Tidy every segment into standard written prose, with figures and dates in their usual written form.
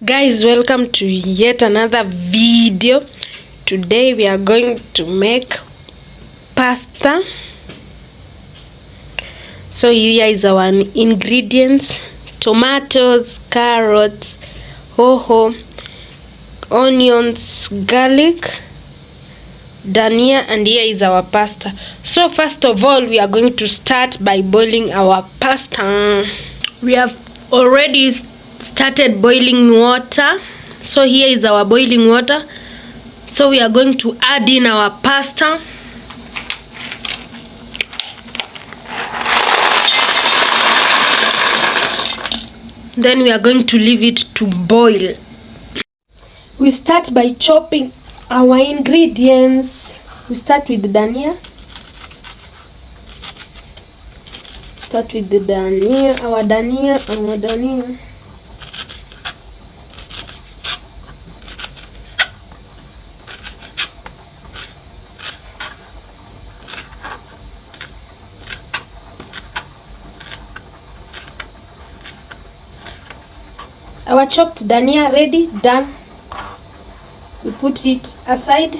Guys, welcome to yet another video. Today we are going to make pasta. So here is our ingredients: tomatoes, carrots, hoho, onions, garlic, dhania, and here is our pasta. So first of all, we are going to start by boiling our pasta. We have already started boiling water. So here is our boiling water. So we are going to add in our pasta. Then we are going to leave it to boil. We start by chopping our ingredients. We start with the dhania. Start with the dhania, our dhania. Our chopped dhania ready, done. We put it aside.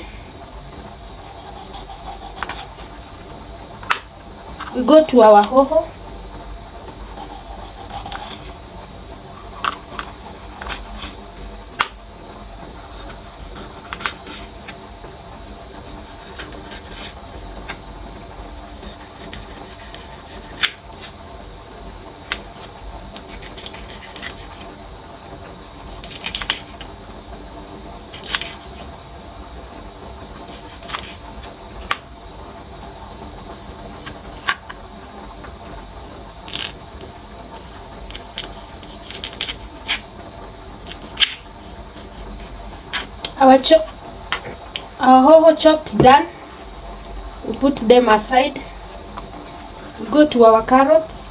We go to our hoho. Our hoho chopped, done. We put them aside. We go to our carrots.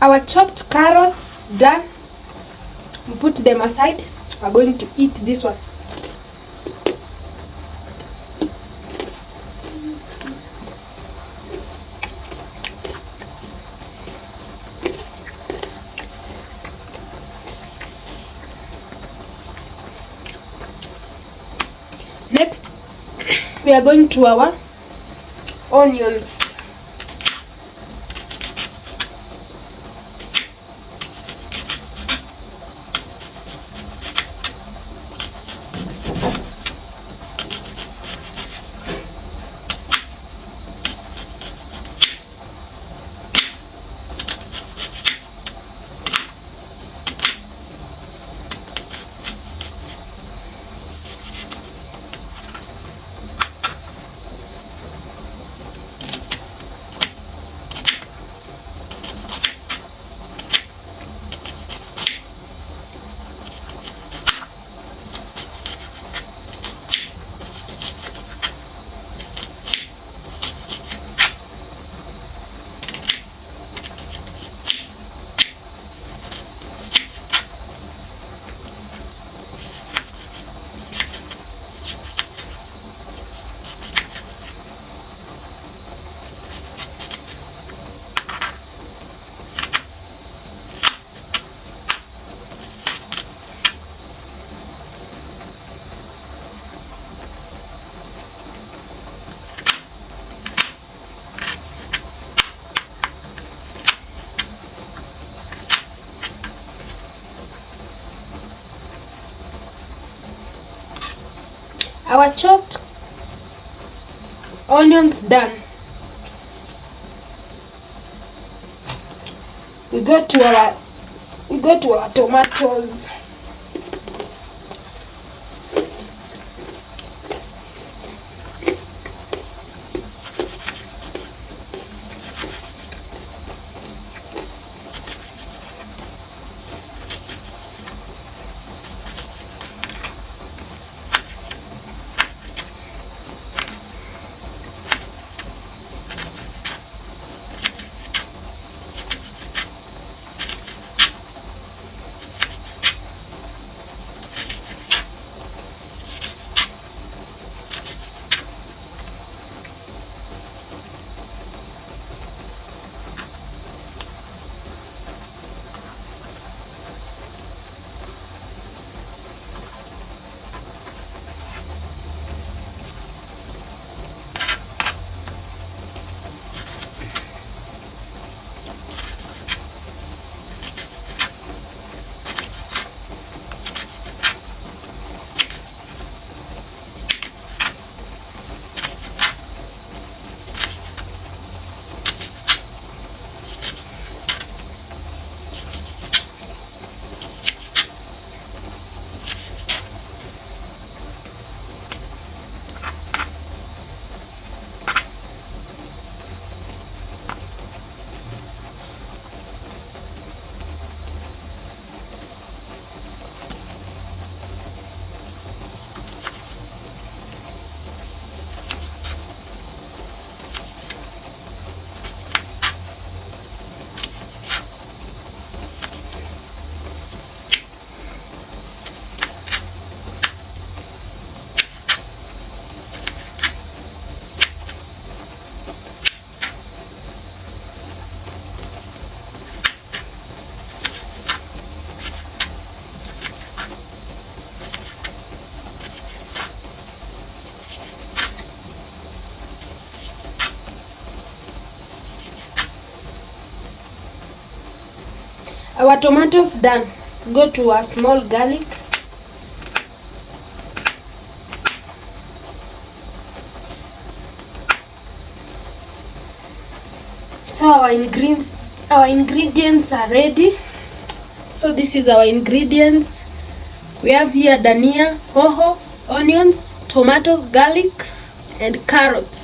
Our chopped carrots, done. We put them aside. We're going to eat this one. Next, we are going to our onions. Our chopped onions done. We go to our tomatoes. Our tomatoes done. Go to a small garlic. So our ingredients are ready. So this is our ingredients. We have here dhania, hoho, onions, tomatoes, garlic, and carrots.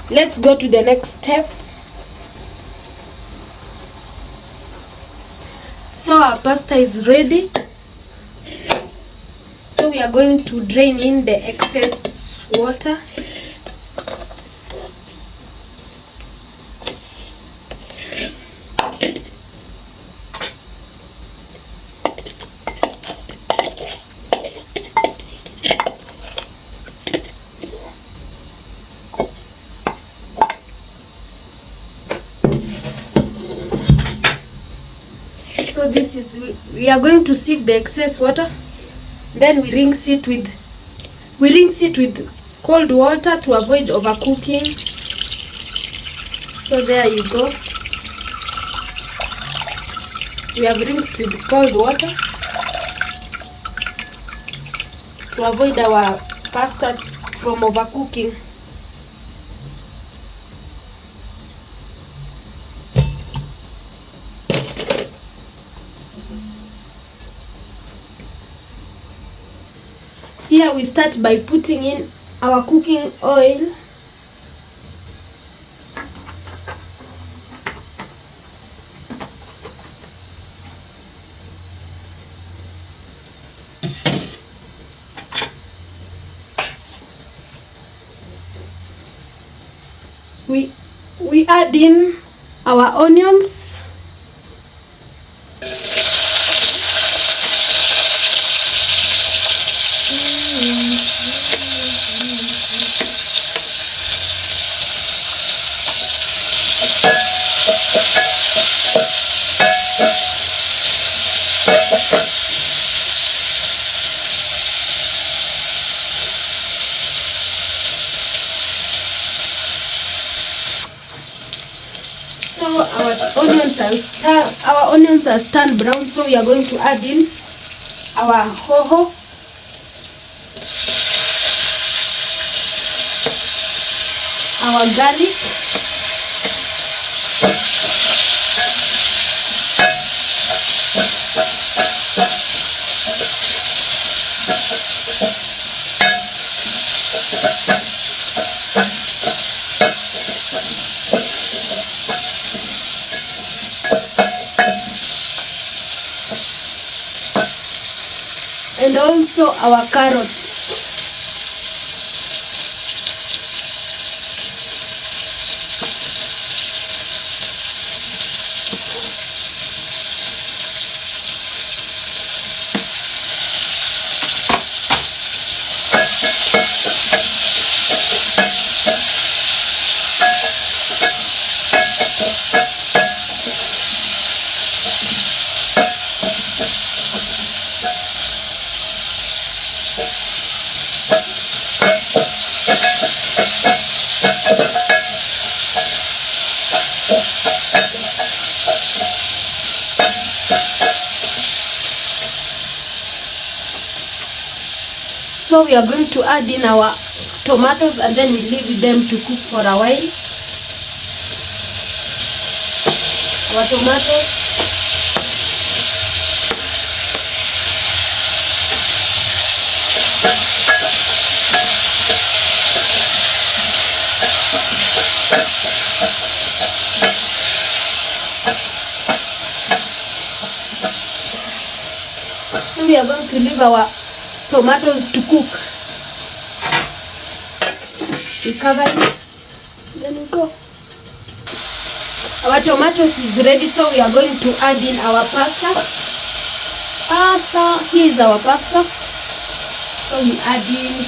Let's go to the next step. So our pasta is ready. So we are going to drain in the excess water. So this is, we are going to sieve the excess water, then we rinse it with cold water to avoid overcooking. So there you go. We have rinsed with cold water to avoid our pasta from overcooking. Here we start by putting in our cooking oil. We add in our onions. So our onions are turned brown, so we are going to add in our hoho, our garlic, and also our carrots. So we are going to add in our tomatoes and then we leave them to cook for a while. Our tomatoes. So we are going to leave our tomatoes to cook. We cover it, then we go. Our tomatoes is ready, so we are going to add in our pasta. Here is our pasta. So we add in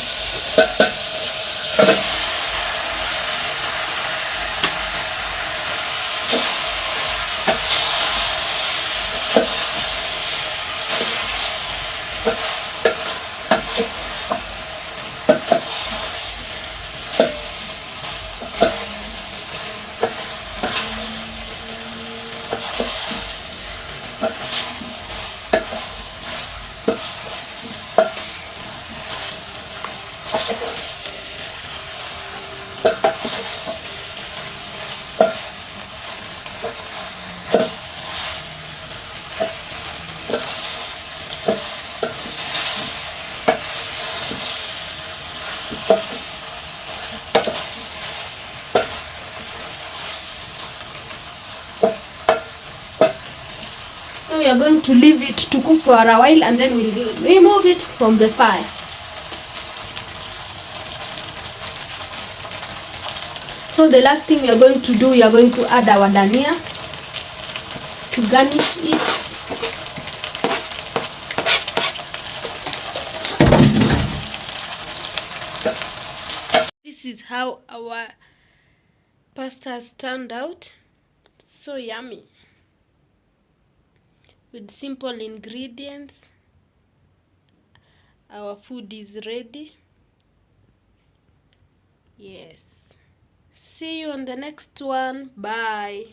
So we are going to leave it to cook for a while and then we'll remove it from the fire. So the last thing we are going to do, we are going to add our dhania to garnish it. This is how our pasta has turned out. So yummy. With simple ingredients, our food is ready. Yes. See you on the next one. Bye.